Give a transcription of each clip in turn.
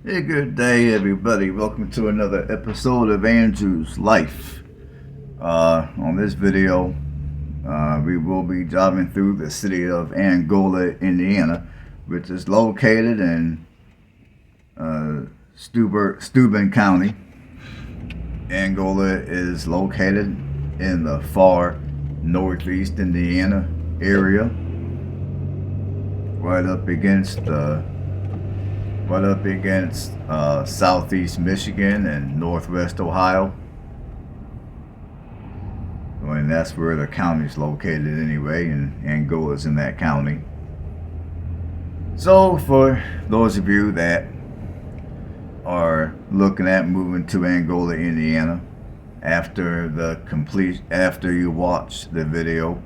Hey, good day, everybody. Welcome to another episode of Andrew's Life. On this video, we will be driving through the city of Angola, Indiana, which is located in Steuben County. Angola is located in the far northeast Indiana area, right up against southeast Michigan and northwest Ohio. And that's where the county is located anyway, and Angola's in that county. So for those of you that are looking at moving to Angola, Indiana, after you watch the video,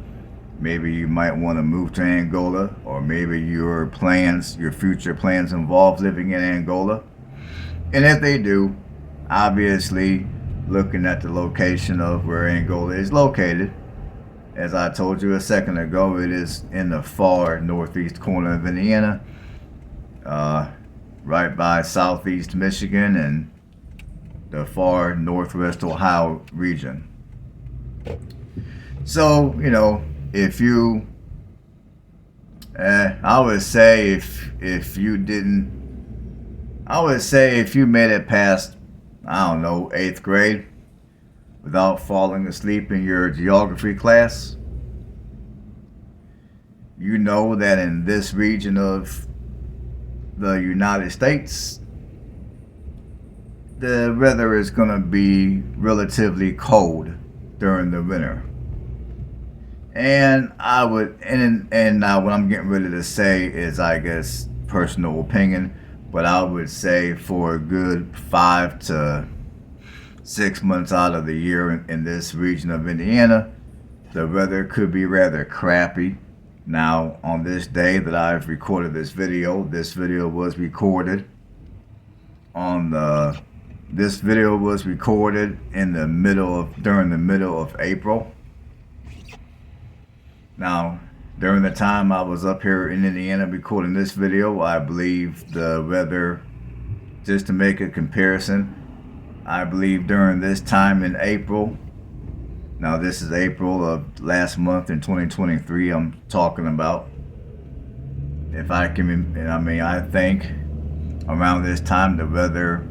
maybe you might want to move to Angola, or maybe your future plans involve living in Angola. And if they do, obviously, looking at the location of where Angola is located, as I told you a second ago, it is in the far northeast corner of Indiana, right by southeast Michigan and the far northwest Ohio region. So, if you, I would say if you made it past, I don't know, 8th grade without falling asleep in your geography class, you know that in this region of the United States, the weather is going to be relatively cold during the winter. And now what I'm getting ready to say is, I guess, personal opinion, but I would say for a good 5 to 6 months out of the year in this region of Indiana, the weather could be rather crappy. Now, on this day that I've recorded this video was recorded during the middle of April. Now, during the time I was up here in Indiana recording this video, I believe the weather, just to make a comparison, I believe during this time in April, now this is April of last month in 2023 I'm talking about. I think around this time the weather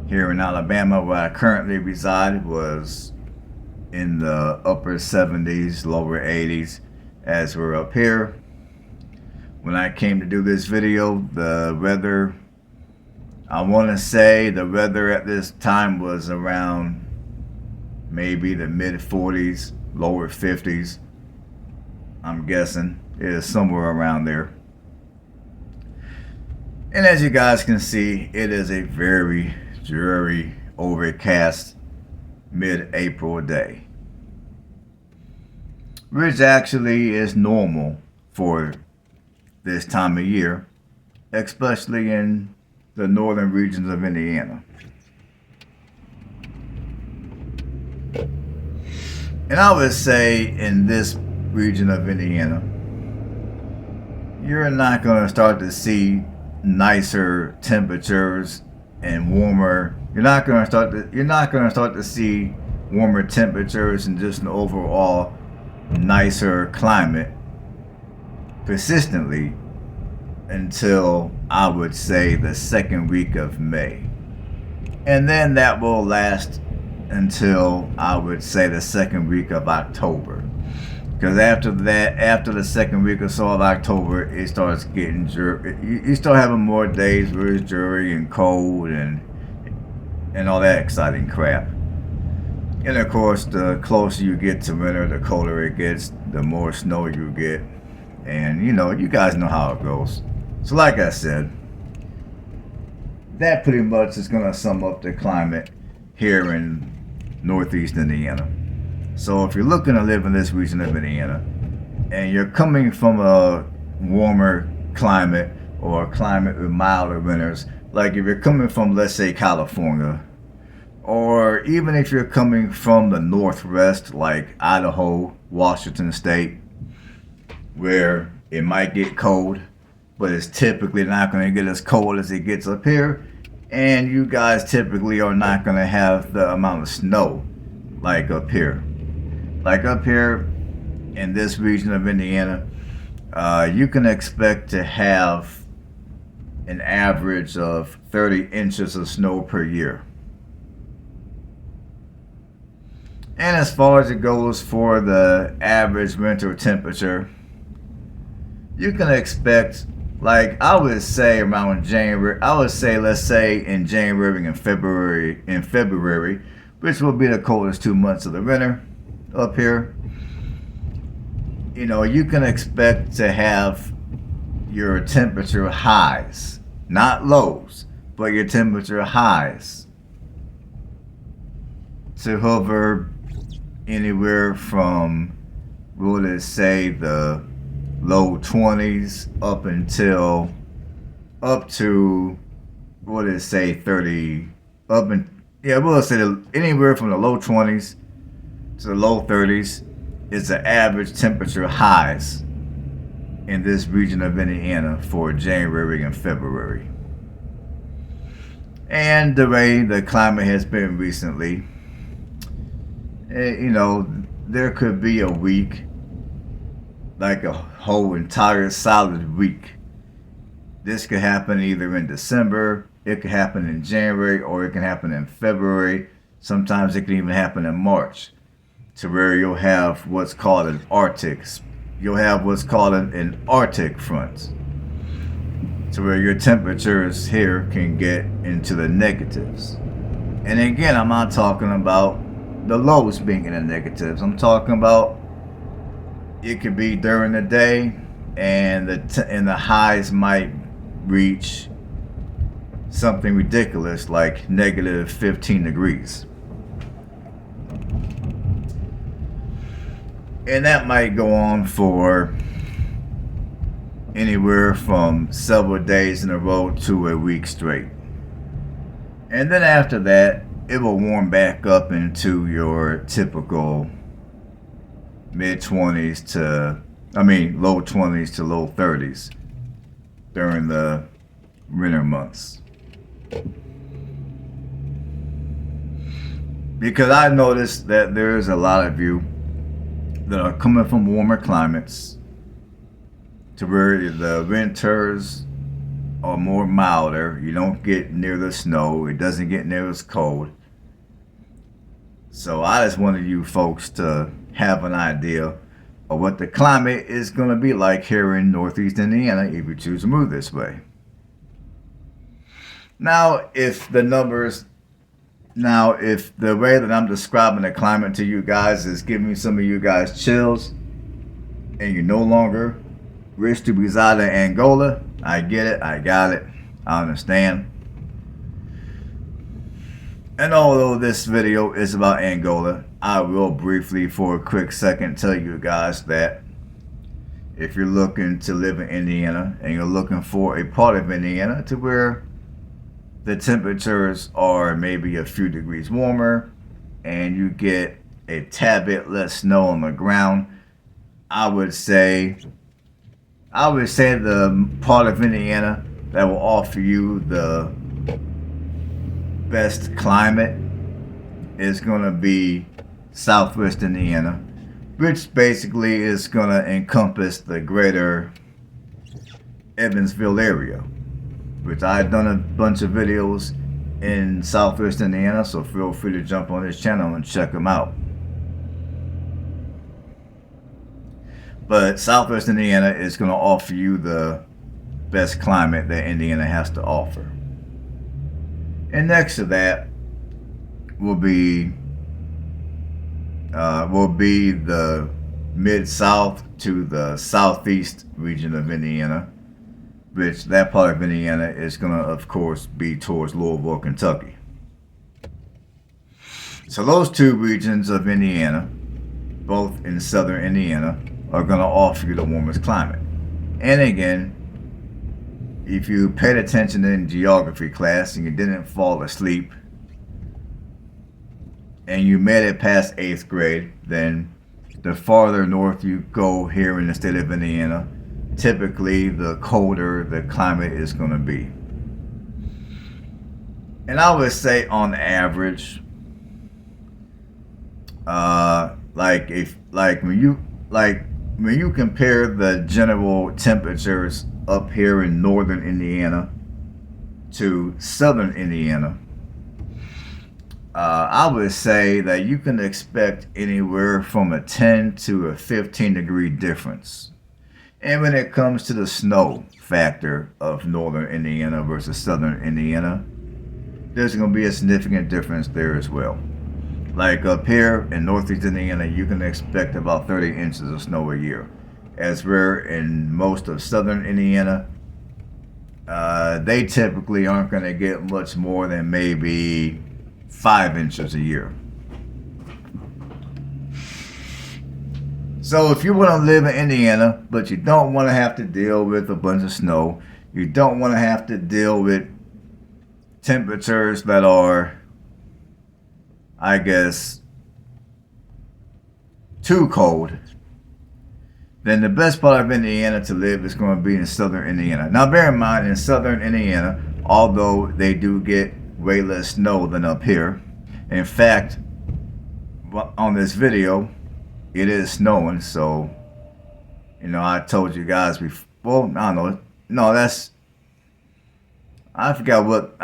here in Alabama, where I currently reside, was in the upper 70s, lower 80s, as we're up here. When I came to do this video, I want to say the weather at this time was around maybe the mid 40s, lower 50s. I'm guessing it is somewhere around there. And as you guys can see, it is a very dreary, overcast mid-April day, which actually is normal for this time of year, especially in the northern regions of Indiana. And I would say in this region of Indiana, you're not going to start to see nicer temperatures and warmer. You're not going to start to see warmer temperatures and just an overall nicer climate persistently until, I would say, the second week of May. And then that will last until, I would say, the second week of October. Because after the second week or so of October, it starts getting dreary. You start having more days where it's dreary and cold and all that exciting crap. And of course, the closer you get to winter, the colder it gets, the more snow you get. And you guys know how it goes. So like I said, that pretty much is going to sum up the climate here in northeast Indiana. So if you're looking to live in this region of Indiana and you're coming from a warmer climate or a climate with milder winters, like if you're coming from, let's say, California, or even if you're coming from the Northwest, like Idaho, Washington State, where it might get cold, but it's typically not going to get as cold as it gets up here. And you guys typically are not going to have the amount of snow like up here. Like up here in this region of Indiana, you can expect to have an average of 30 inches of snow per year. And as far as it goes for the average winter temperature, you can expect, like I would say around January, I would say let's say in January and February, which will be the coldest 2 months of the winter up here, you can expect to have your temperature highs, not lows, but your temperature highs to hover anywhere from, we'll just say, the low 20s up to, we'll just say 30, we'll say anywhere from the low 20s to the low 30s is the average temperature highs in this region of Indiana for January and February. And the way the climate has been recently, there could be a week, like a whole entire solid week. This could happen either in December, it could happen in January, or it can happen in February. Sometimes it can even happen in March, to where you'll have what's called an Arctic front, to where your temperatures here can get into the negatives. And again, I'm not talking about the lows being in the negatives. I'm talking about it could be during the day, and the highs might reach something ridiculous like negative 15 degrees. And that might go on for anywhere from several days in a row to a week straight. And then after that, it will warm back up into your typical low 20s to low 30s during the winter months. Because I noticed that there's a lot of you that are coming from warmer climates to where the winters are more milder. You don't get near the snow. It doesn't get near as cold. So I just wanted you folks to have an idea of what the climate is going to be like here in Northeast Indiana if you choose to move this way. Now, if the way that I'm describing the climate to you guys is giving some of you guys chills, and you no longer wish to reside in Angola, I get it, I got it, I understand. And although this video is about Angola, I will briefly, for a quick second, tell you guys that if you're looking to live in Indiana and you're looking for a part of Indiana to where the temperatures are maybe a few degrees warmer and you get a tad bit less snow on the ground, I would say the part of Indiana that will offer you the best climate is going to be Southwest Indiana, which basically is going to encompass the greater Evansville area, which I've done a bunch of videos in Southwest Indiana, so feel free to jump on this channel and check them out. But Southwest Indiana is going to offer you the best climate that Indiana has to offer. And next to that will be the mid-south to the southeast region of Indiana, which that part of Indiana is going to, of course, be towards Louisville, Kentucky. So those two regions of Indiana, both in southern Indiana, are going to offer you the warmest climate. And again, if you paid attention in geography class and you didn't fall asleep and you made it past 8th grade, then the farther north you go here in the state of Indiana, typically the colder the climate is going to be. And I would say on average, like if when you compare the general temperatures up here in northern Indiana to southern Indiana, I would say that you can expect anywhere from a 10 to a 15-degree difference. And when it comes to the snow factor of northern Indiana versus southern Indiana, there's going to be a significant difference there as well. Like up here in northeast Indiana, you can expect about 30 inches of snow a year. As we're in most of southern Indiana, they typically aren't going to get much more than maybe 5 inches a year. So if you want to live in Indiana, but you don't want to have to deal with a bunch of snow, you don't want to have to deal with temperatures that are, I guess, too cold, then the best part of Indiana to live is going to be in southern Indiana. Now bear in mind, in southern Indiana, although they do get way less snow than up here, in fact, on this video, it is snowing, so, I told you guys before, well, I don't know, no, I forgot what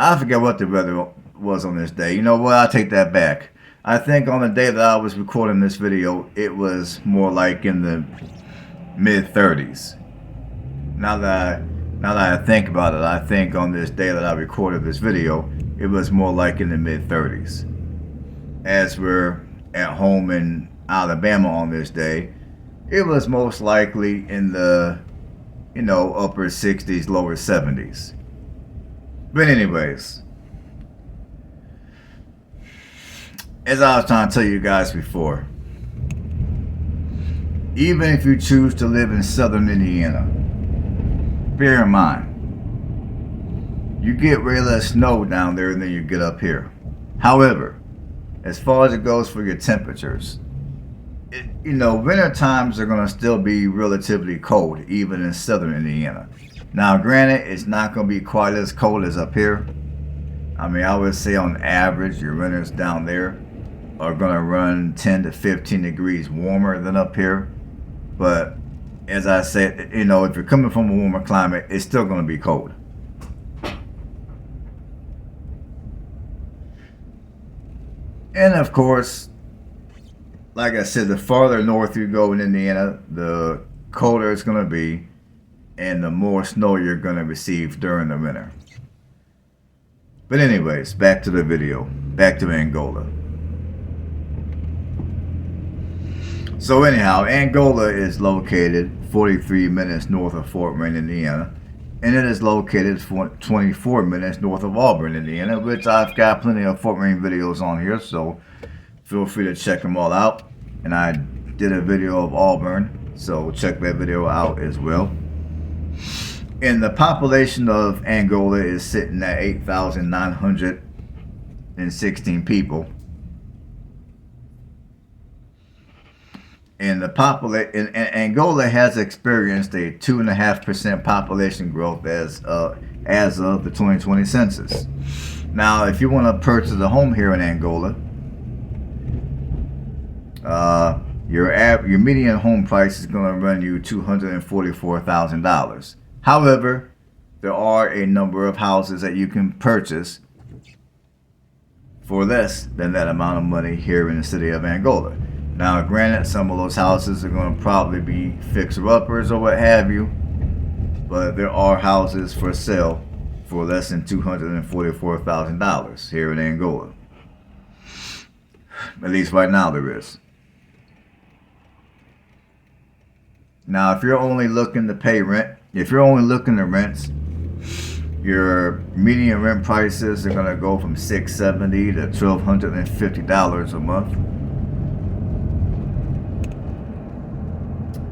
the weather was on this day. You know what, I'll take that back. I think on the day that I was recording this video, it was more like in the mid-30s. Now that I think about it, I think on this day that I recorded this video, it was more like in the mid-30s. As we're at home in Alabama on this day, it was most likely in the, upper 60s, lower 70s. But anyways, as I was trying to tell you guys before, even if you choose to live in southern Indiana, bear in mind, you get way less snow down there than you get up here. However, as far as it goes for your temperatures, winter times are going to still be relatively cold, even in southern Indiana. Now, granted, it's not going to be quite as cold as up here. I mean, I would say on average, your winters down there are going to run 10 to 15 degrees warmer than up here. But as I said, if you're coming from a warmer climate, it's still going to be cold. And of course, like I said, the farther north you go in Indiana, the colder it's going to be, and the more snow you're going to receive during the winter. But anyways, back to the video, back to Angola. So anyhow, Angola is located 43 minutes north of Fort Wayne, Indiana, and it is located 24 minutes north of Auburn, Indiana, which I've got plenty of Fort Wayne videos on here, so feel free to check them all out. And I did a video of Auburn, so check that video out as well. And the population of Angola is sitting at 8,916 people. And Angola has experienced a 2.5% population growth as of the 2020 census. Now, if you want to purchase a home here in Angola, your median home price is going to run you $244,000. However, there are a number of houses that you can purchase for less than that amount of money here in the city of Angola. Now, granted, some of those houses are going to probably be fixer-uppers or what have you, but there are houses for sale for less than $244,000 here in Angola. At least right now there is. Now, if you're only looking to pay rent, if you're only looking to rent, your median rent prices are going to go from $670 to $1,250 a month.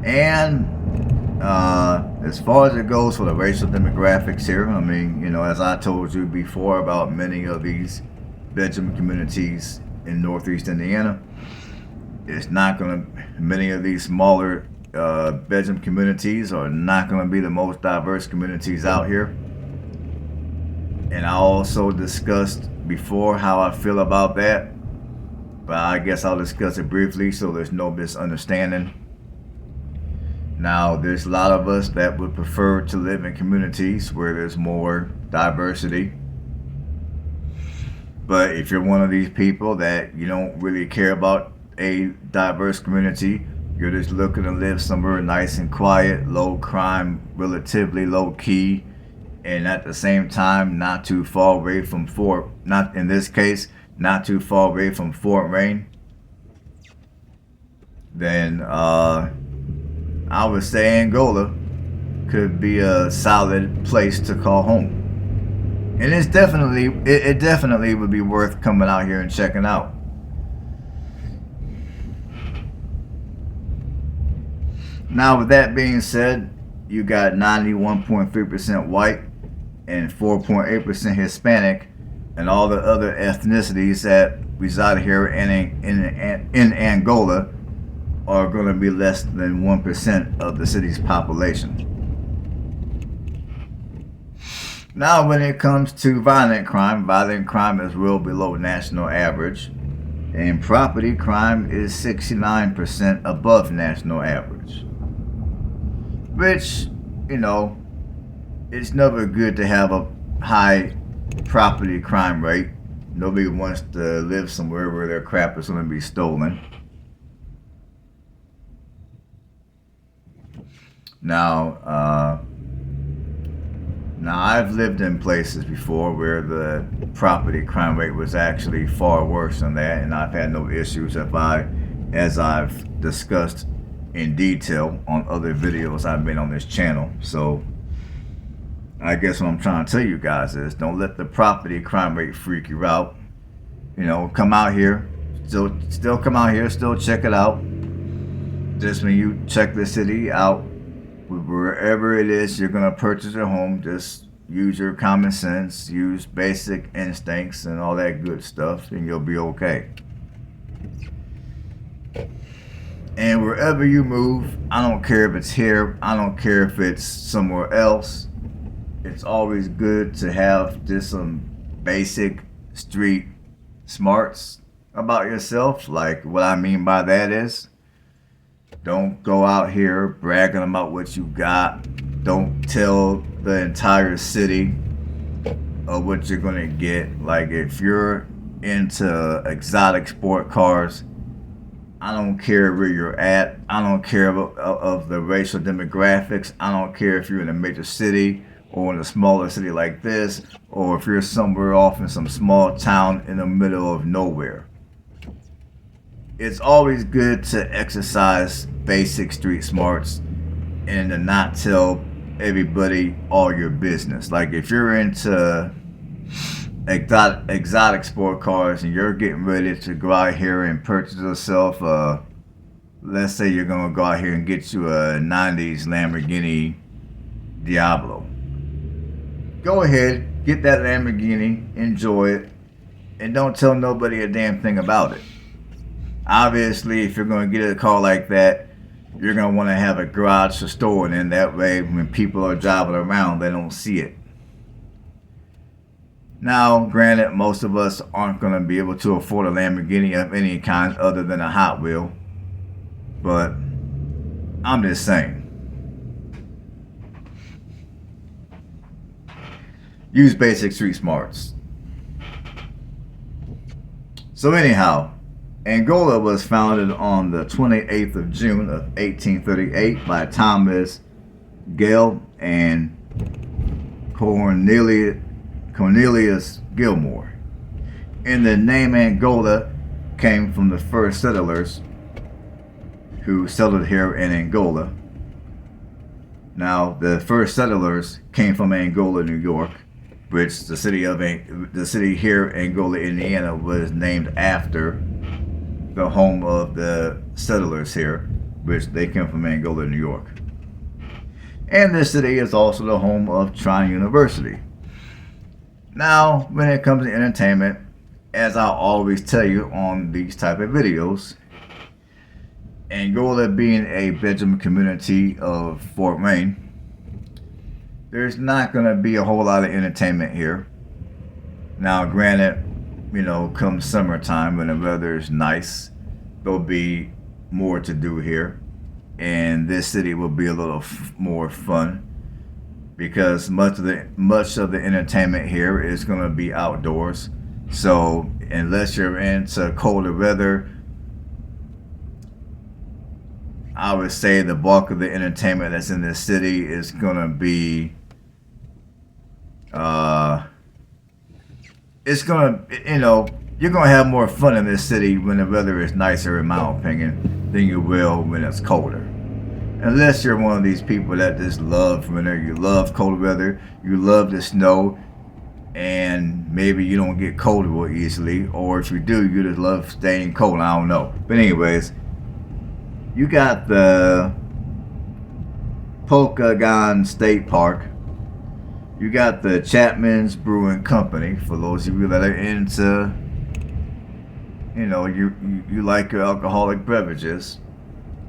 And as far as it goes for the racial demographics here, I mean, as I told you before about many of these Benjamin communities in northeast Indiana, it's not going to, many of these smaller Benjamin communities are not going to be the most diverse communities out here. And I also discussed before how I feel about that, but I guess I'll discuss it briefly so there's no misunderstanding. Now, there's a lot of us that would prefer to live in communities where there's more diversity. But if you're one of these people that you don't really care about a diverse community, you're just looking to live somewhere nice and quiet, low crime, relatively low key, and at the same time not too far away from not in this case, not too far away from Fort Wayne, then I would say Angola could be a solid place to call home. And it definitely would be worth coming out here and checking out. Now, with that being said, you got 91.3% white and 4.8% Hispanic, and all the other ethnicities that reside here in Angola are going to be less than 1% of the city's population. Now, when it comes to violent crime is well below national average, and property crime is 69% above national average. Which, it's never good to have a high property crime rate. Nobody wants to live somewhere where their crap is going to be stolen. Now I've lived in places before where the property crime rate was actually far worse than that, and I've had no issues as I've discussed in detail on other videos I've made on this channel. So I guess what I'm trying to tell you guys is don't let the property crime rate freak you out. Come out here, still come out here, still check it out. Just when you check the city out, wherever it is you're gonna purchase a home, just use your common sense, use basic instincts and all that good stuff, and you'll be okay. And wherever you move, I don't care if it's here, I don't care if it's somewhere else, it's always good to have just some basic street smarts about yourself. Like, what I mean by that is, don't go out here bragging about what you got. Don't tell the entire city of what you're gonna get. Like, if you're into exotic sport cars, I don't care where you're at. I don't care of the racial demographics. I don't care if you're in a major city or in a smaller city like this, or if you're somewhere off in some small town in the middle of nowhere. It's always good to exercise basic street smarts and to not tell everybody all your business. Like, if you're into exotic sport cars and you're getting ready to go out here and purchase yourself let's say you're gonna go out here and get you a 90s Lamborghini Diablo. Go ahead, get that Lamborghini, enjoy it, and don't tell nobody a damn thing about it. Obviously, if you're going to get a car like that, you're going to want to have a garage to store it in. That way, when people are driving around, they don't see it. Now, granted, most of us aren't going to be able to afford a Lamborghini of any kind other than a Hot Wheel. But I'm just saying. Use basic street smarts. So anyhow, Angola was founded on the 28th of June of 1838 by Thomas Gale and Cornelius Gilmore. And the name Angola came from the first settlers who settled here in Angola. Now, the first settlers came from Angola, New York, which the city here, Angola, Indiana, was named after the home of the settlers here, which they came from Angola, New York. And this city is also the home of Trine University. Now, when it comes to entertainment, as I always tell you on these type of videos, Angola being a Benjamin community of Fort Wayne, there's not going to be a whole lot of entertainment here. Now, granted, come summertime when the weather is nice, there'll be more to do here, and this city will be a little more fun because much of the entertainment here is going to be outdoors. So, unless you're into colder weather, I would say the bulk of the entertainment that's in this city is going to be uh, it's gonna, you're gonna have more fun in this city when the weather is nicer, in my opinion, than you will when it's colder. Unless you're one of these people that just love winter, you love cold weather, you love the snow, and maybe you don't get cold real easily, or if you do, you just love staying cold. I don't know. But anyways, you got the Pokagon State Park. You got the Chapman's Brewing Company. For those of you that are into, you like your alcoholic beverages,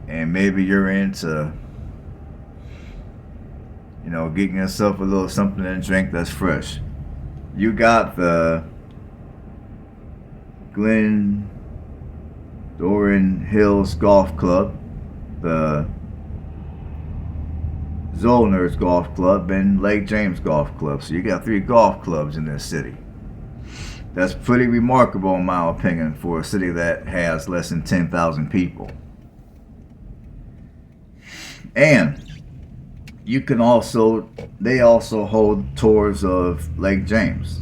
and maybe you're into, getting yourself a little something to drink that's fresh. You got the Glen Doran Hills Golf Club, the Zollner's Golf Club, and Lake James Golf Club. So you got 3 golf clubs in this city. That's pretty remarkable, in my opinion, for a city that has less than 10,000 people. And they also hold tours of Lake James.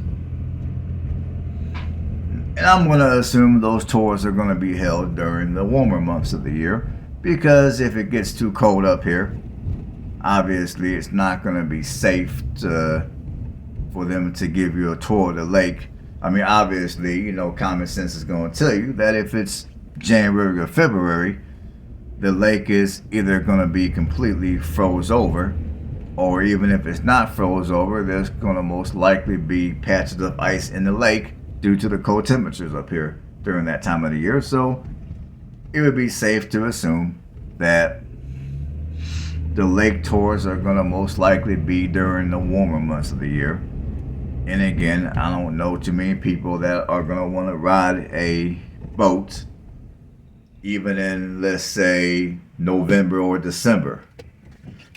And I'm going to assume those tours are going to be held during the warmer months of the year, because if it gets too cold up here, obviously it's not going to be safe for them to give you a tour of the lake. I mean, obviously, common sense is going to tell you that if it's January or February, the lake is either going to be completely froze over, or even if it's not froze over, there's going to most likely be patches of ice in the lake due to the cold temperatures up here during that time of the year. So it would be safe to assume that the lake tours are going to most likely be during the warmer months of the year. And again, I don't know too many people that are going to want to ride a boat even in, let's say, November or December,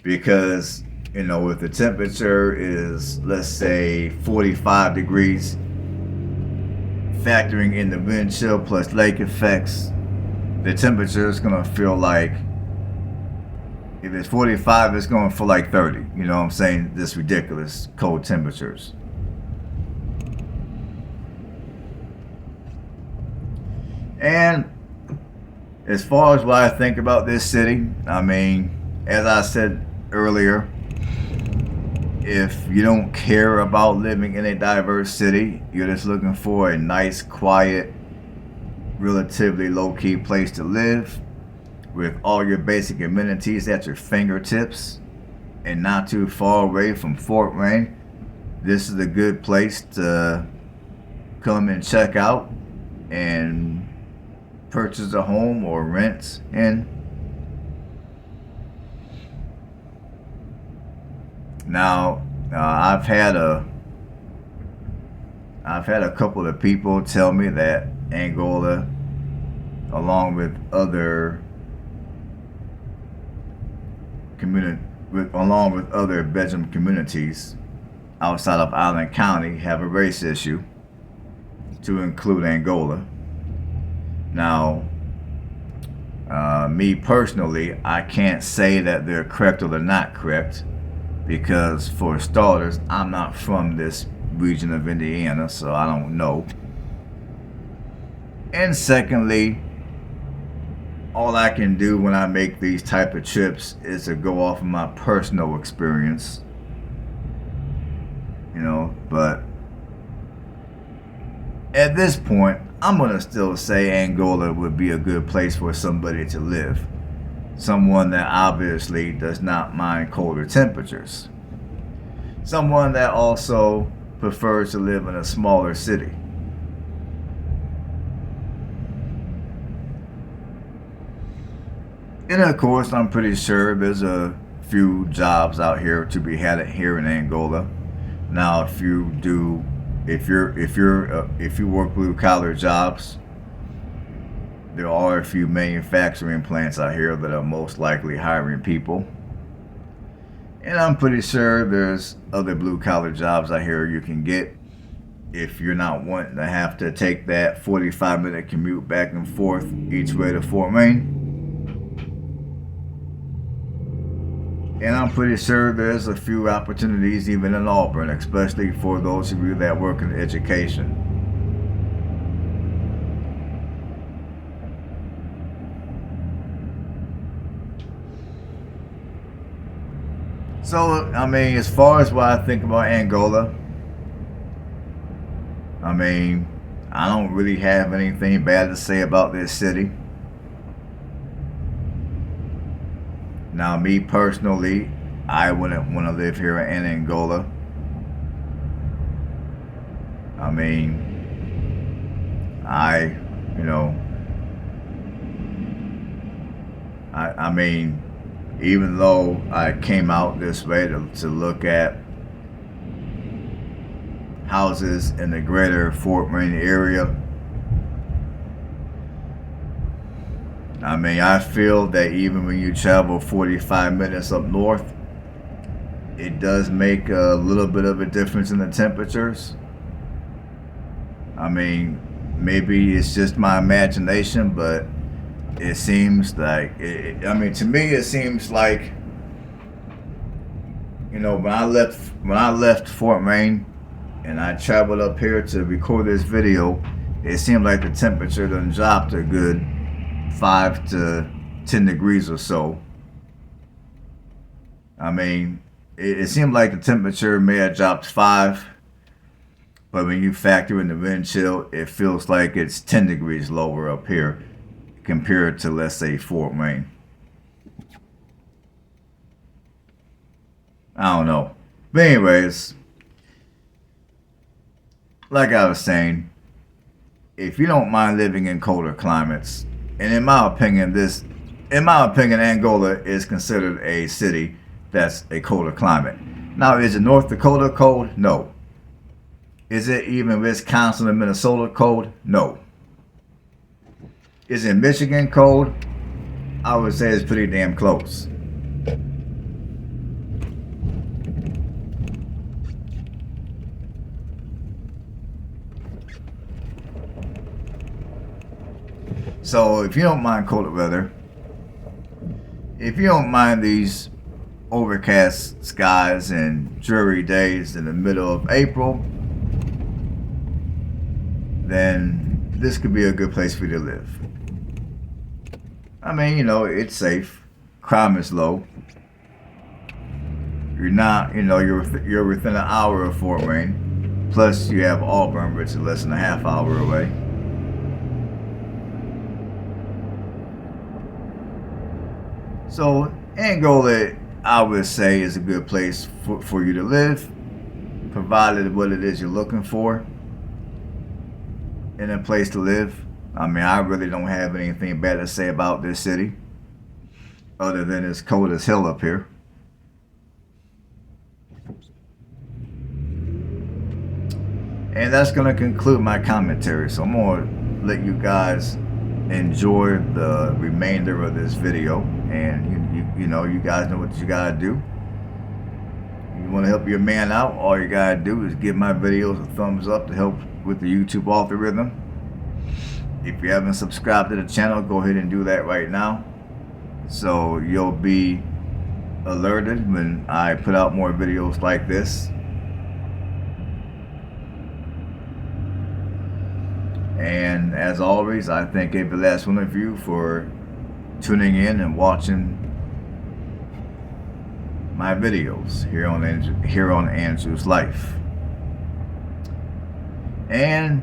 because if the temperature is, let's say, 45 degrees, factoring in the wind chill plus lake effects, the temperature is going to feel like, if it's 45, it's going to feel like 30. You know what I'm saying? This ridiculous cold temperatures. And as far as what I think about this city, I mean, as I said earlier, if you don't care about living in a diverse city, you're just looking for a nice, quiet, relatively low-key place to live with all your basic amenities at your fingertips and not too far away from Fort Wayne, this is a good place to come and check out and purchase a home or rent in. Now, I've had a couple of people tell me that Angola, along with other Belgian communities outside of Island County, have a race issue, to include Angola. Now, me personally, I can't say that they're correct or they're not correct, because for starters, I'm not from this region of Indiana, so I don't know. And secondly, all I can do when I make these type of trips is to go off of my personal experience, but at this point, I'm going to still say Angola would be a good place for somebody to live. Someone that obviously does not mind colder temperatures. Someone that also prefers to live in a smaller city. And of course, I'm pretty sure there's a few jobs out here to be had here in Angola. Now, if if you work blue collar jobs, there are a few manufacturing plants out here that are most likely hiring people. And I'm pretty sure there's other blue collar jobs out here you can get if you're not wanting to have to take that 45-minute commute back and forth each way to Fort Wayne. And I'm pretty sure there's a few opportunities even in Auburn, especially for those of you that work in education. So, I mean, as far as what I think about Angola, I mean, I don't really have anything bad to say about this city. Now, me personally, I wouldn't want to live here in Angola. I mean, I mean, even though I came out this way to look at houses in the greater Fort Wayne area, I mean, I feel that even when you travel 45 minutes up north, it does make a little bit of a difference in the temperatures. I mean, maybe it's just my imagination, but it seems like, to me, it seems like, when I left Fort Wayne and I traveled up here to record this video, it seemed like the temperature done dropped a good 5 to 10 degrees or so. I mean, it seemed like the temperature may have dropped 5, but when you factor in the wind chill, it feels like it's 10 degrees lower up here compared to, let's say, Fort Wayne. I don't know. But anyways, like I was saying, if you don't mind living in colder climates, and in my opinion, Angola is considered a city that's a colder climate. Now, is it North Dakota cold? No. Is it even Wisconsin and Minnesota cold? No. Is it Michigan cold? I would say it's pretty damn close. So if you don't mind colder weather, if you don't mind these overcast skies and dreary days in the middle of April, then this could be a good place for you to live. I mean, it's safe. Crime is low. You're not, you're within an hour of Fort Wayne. Plus, you have Auburn, which is less than a half hour away. So, Angola, I would say, is a good place for you to live, provided what it is you're looking for in a place to live. I mean, I really don't have anything bad to say about this city, other than it's cold as hell up here. And that's going to conclude my commentary. So I'm going to let you guys enjoy the remainder of this video. And you guys know what you got to do. You want to help your man out, all you got to do is give my videos a thumbs up to help with the YouTube algorithm. If you haven't subscribed to the channel, go ahead and do that right now, so you'll be alerted when I put out more videos like this. And as always, I thank every last one of you for tuning in and watching my videos here on Andrew's Life. And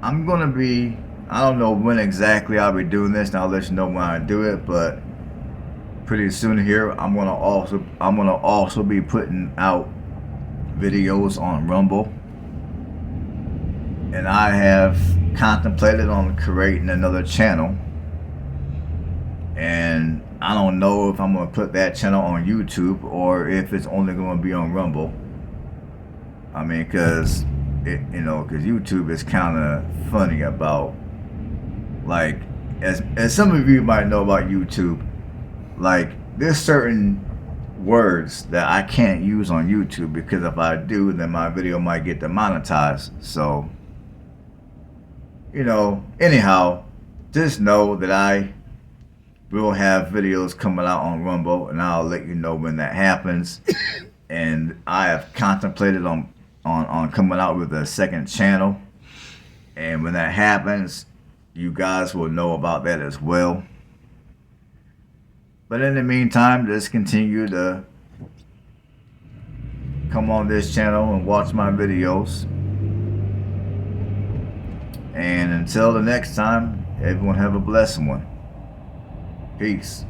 I'm gonna be, I don't know when exactly I'll be doing this, and I'll let you know when I do it, but pretty soon here I'm gonna also be putting out videos on Rumble. And I have contemplated on creating another channel, and I don't know if I'm gonna put that channel on YouTube or if it's only gonna be on Rumble. I mean, because you know, because YouTube is kind of funny about, like, as some of you might know about YouTube, like there's certain words that I can't use on YouTube because if I do, then my video might get demonetized. So, you know, anyhow, just know that I will have videos coming out on Rumble, and I'll let you know when that happens. And I have contemplated on coming out with a second channel, and when that happens, you guys will know about that as well. But in the meantime, just continue to come on this channel and watch my videos. And until the next time, everyone have a blessed one. Peace.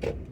you